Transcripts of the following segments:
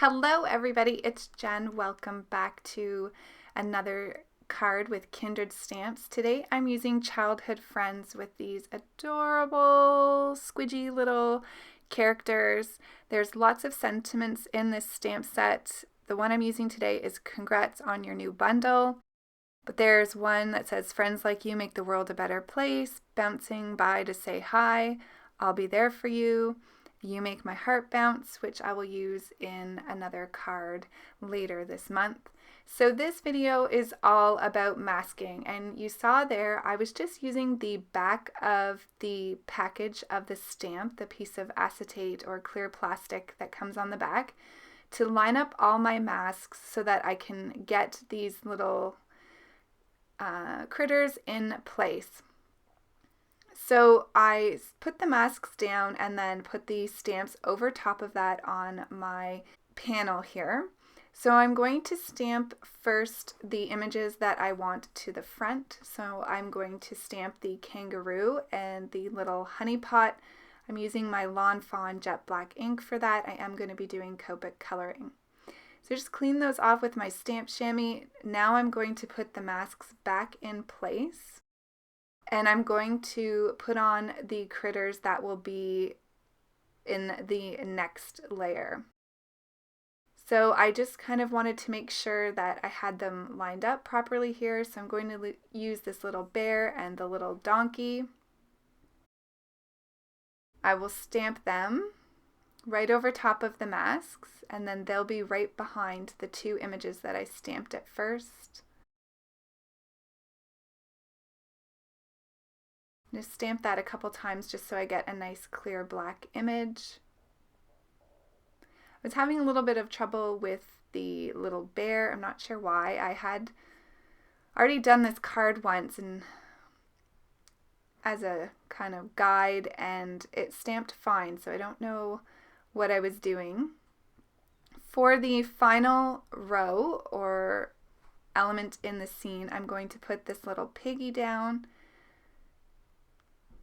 Hello everybody, it's Jen. Welcome back to another card with Kindred Stamps. Today I'm using Childhood Friends with these adorable squidgy little characters. There's lots of sentiments in this stamp set. The one I'm using today is Congrats on your new bundle. But there's one that says friends like you make the world a better place, bouncing by to say hi, I'll be there for you. You make my heart bounce, which I will use in another card later this month. So this video is all about masking, and you saw there I was just using the back of the package of the stamp, the piece of acetate or clear plastic that comes on the back, to line up all my masks so that I can get these little critters in place. So I put the masks down and then put the stamps over top of that on my panel here. So I'm going to stamp first the images that I want to the front. So I'm going to stamp the kangaroo and the little honey pot. I'm using my Lawn Fawn Jet Black ink for that. I am going to be doing copic coloring. So just clean those off with my stamp chamois. Now I'm going to put the masks back in place. And I'm going to put on the critters that will be in the next layer. So I just kind of wanted to make sure that I had them lined up properly here. So I'm going to use this little bear and the little donkey. I will stamp them right over top of the masks, and then they'll be right behind the two images that I stamped at first. Just stamp that a couple times just so I get a nice clear black image. I was having a little bit of trouble with the little bear. I'm not sure why. I had already done this card once and as a kind of guide, and it stamped fine, so I don't know what I was doing. For the final row or element in the scene, I'm going to put this little piggy down.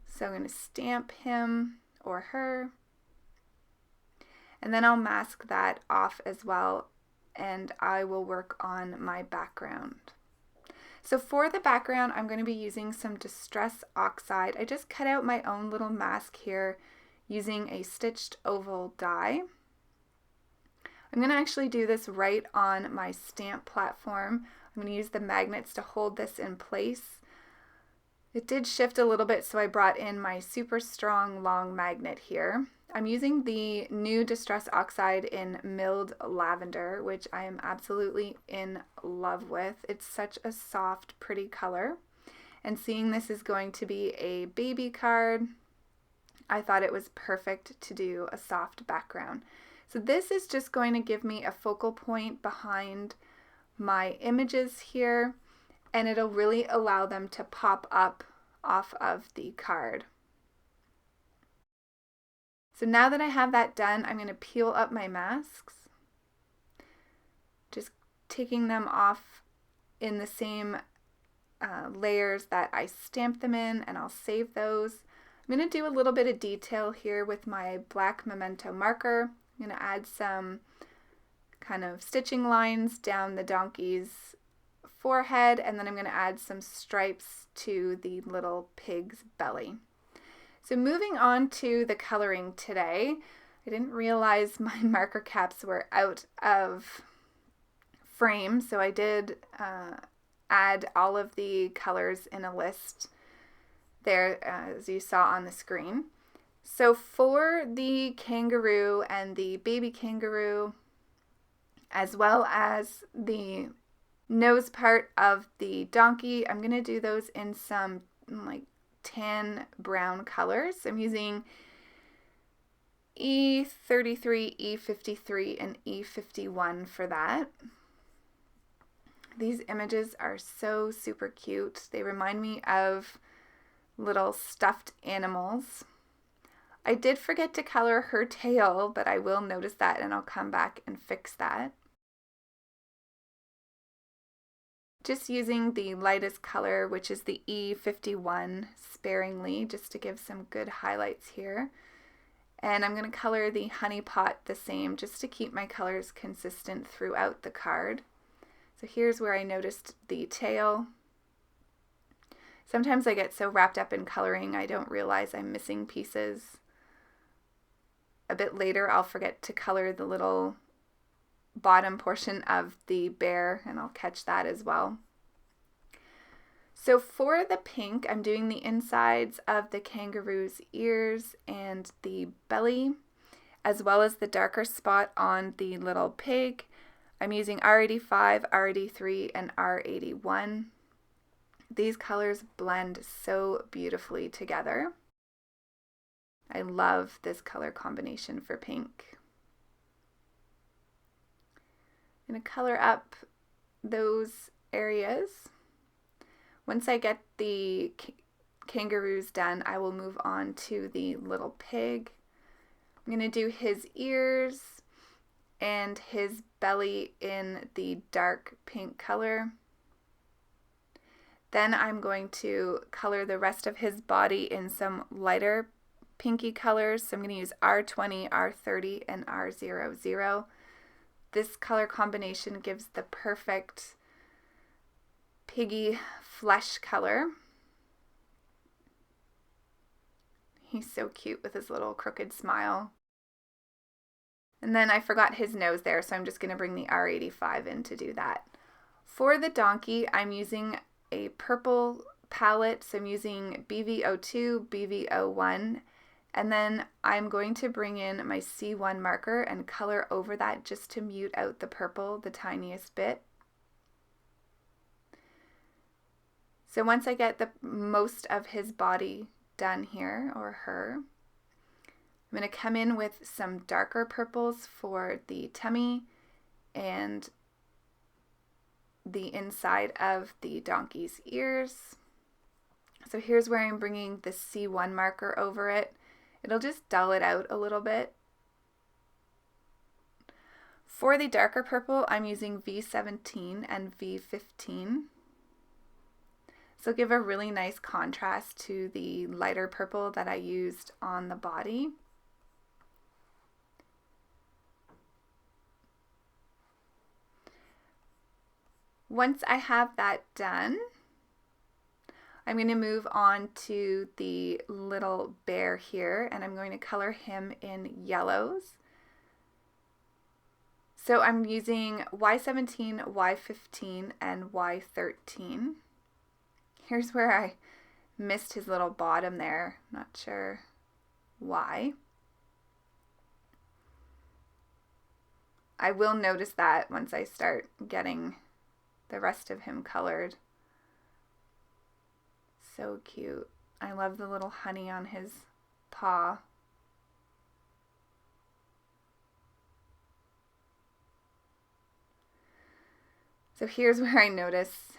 So I'm going to stamp him or her, and then I'll mask that off as well, and I will work on my background. So for the background, I'm going to be using some Distress Oxide. I just cut out my own little mask here using a stitched oval die. I'm going to actually do this right on my stamp platform. I'm going to use the magnets to hold this in place. It did shift a little bit, so I brought in my super strong long magnet here. I'm using the new Distress Oxide in Milled Lavender, which I am absolutely in love with. It's such a soft, pretty color. And seeing this is going to be a baby card, I thought it was perfect to do a soft background. So this is just going to give me a focal point behind my images here, and it'll really allow them to pop up off of the card. So now that I have that done, I'm going to peel up my masks, just taking them off in the same layers that I stamped them in, and I'll save those. I'm going to do a little bit of detail here with my black memento marker. I'm going to add some kind of stitching lines down the donkey's forehead, and then I'm going to add some stripes to the little pig's belly. So moving on to the coloring today, I didn't realize my marker caps were out of frame, so I did add all of the colors in a list there as you saw on the screen. So for the kangaroo and the baby kangaroo, as well as the nose part of the donkey, I'm going to do those in some like tan brown colors. I'm using E33, E53, and E51 for that. These images are so super cute. They remind me of little stuffed animals. I did forget to color her tail, but I will notice that and I'll come back and fix that. Just using the lightest color, which is the E51, sparingly, just to give some good highlights here. And I'm going to color the honey pot the same just to keep my colors consistent throughout the card. So here's where I noticed the tail. Sometimes I get so wrapped up in coloring I don't realize I'm missing pieces. A bit later I'll forget to color the little bottom portion of the bear, and I'll catch that as well. So for the pink, I'm doing the insides of the kangaroo's ears and the belly, as well as the darker spot on the little pig. I'm using R85, R83, and R81. These colors blend so beautifully together. I love this color combination for pink. I'm going to color up those areas. Once I get the kangaroos done, I will move on to the little pig. I'm going to do his ears and his belly in the dark pink color. Then I'm going to color the rest of his body in some lighter pinky colors. So I'm going to use R20, R30, and R00. This color combination gives the perfect piggy flesh color. He's so cute with his little crooked smile. And then I forgot his nose there, so I'm just going to bring the R85 in to do that. For the donkey, I'm using a purple palette, so I'm using BV02, BV01, and then I'm going to bring in my C1 marker and color over that just to mute out the purple the tiniest bit. So once I get the most of his body done here, or her, I'm going to come in with some darker purples for the tummy and the inside of the donkey's ears. So here's where I'm bringing the C1 marker over it. It'll just dull it out a little bit. For the darker purple, I'm using V17 and V15. So give a really nice contrast to the lighter purple that I used on the body. Once I have that done, I'm going to move on to the little bear here, and I'm going to color him in yellows. So I'm using Y17, Y15, and Y13. Here's where I missed his little bottom there. Not sure why. I will notice that once I start getting the rest of him colored. So cute. I love the little honey on his paw. So here's where I notice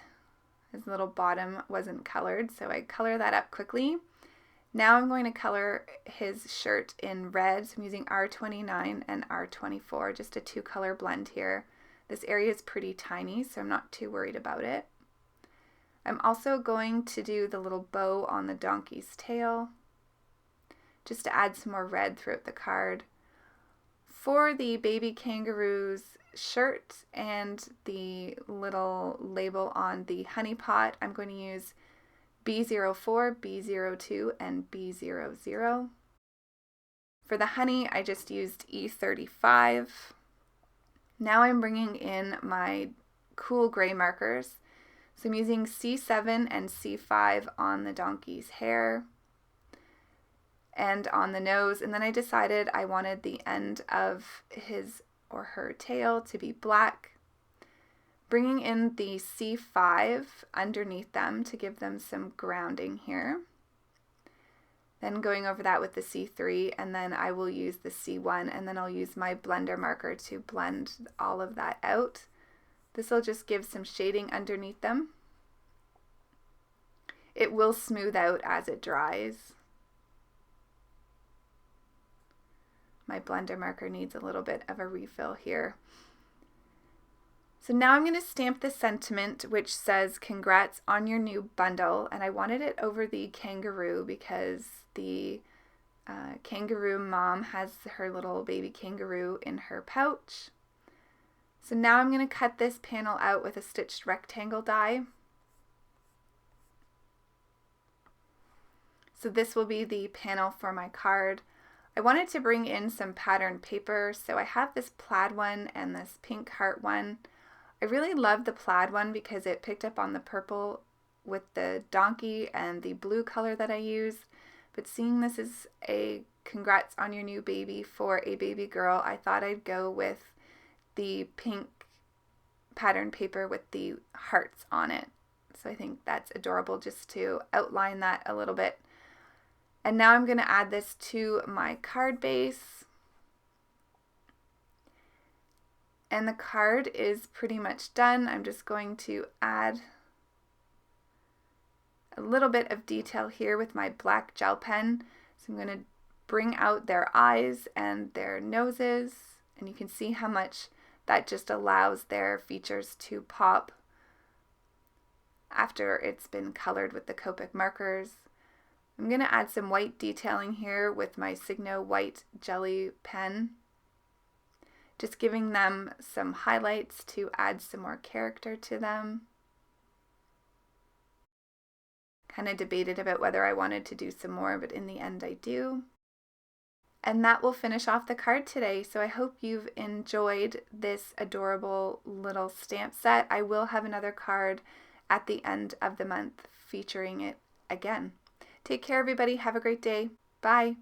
his little bottom wasn't colored, so I color that up quickly. Now I'm going to color his shirt in red. So I'm using R29 and R24, just a 2-color blend here. This area is pretty tiny, so I'm not too worried about it. I'm also going to do the little bow on the donkey's tail, just to add some more red throughout the card. For the baby kangaroo's shirt and the little label on the honey pot, I'm going to use B04, B02, and B00. For the honey, I just used E35. Now I'm bringing in my cool gray markers. So I'm using C7 and C5 on the donkey's hair and on the nose, and then I decided I wanted the end of his or her tail to be black. Bringing in the C5 underneath them to give them some grounding here. Then going over that with the C3, and then I will use the C1, and then I'll use my blender marker to blend all of that out. This will just give some shading underneath them. It will smooth out as it dries. My blender marker needs a little bit of a refill here. So now I'm going to stamp the sentiment which says congrats on your new bundle, and I wanted it over the kangaroo because the kangaroo mom has her little baby kangaroo in her pouch. So now I'm going to cut this panel out with a stitched rectangle die. So this will be the panel for my card. I wanted to bring in some patterned paper, so I have this plaid one and this pink heart one. I really love the plaid one because it picked up on the purple with the donkey and the blue color that I used. But seeing this is a congrats on your new baby for a baby girl, I thought I'd go with the pink patterned paper with the hearts on it. So I think that's adorable just to outline that a little bit. And now I'm going to add this to my card base. And the card is pretty much done. I'm just going to add a little bit of detail here with my black gel pen. So I'm going to bring out their eyes and their noses, and you can see how much that just allows their features to pop after it's been colored with the Copic markers. I'm going to add some white detailing here with my Signo white jelly pen, just giving them some highlights to add some more character to them. Kind of debated about whether I wanted to do some more, but in the end I do. And that will finish off the card today. So I hope you've enjoyed this adorable little stamp set. I will have another card at the end of the month featuring it again. Take care, everybody. Have a great day. Bye.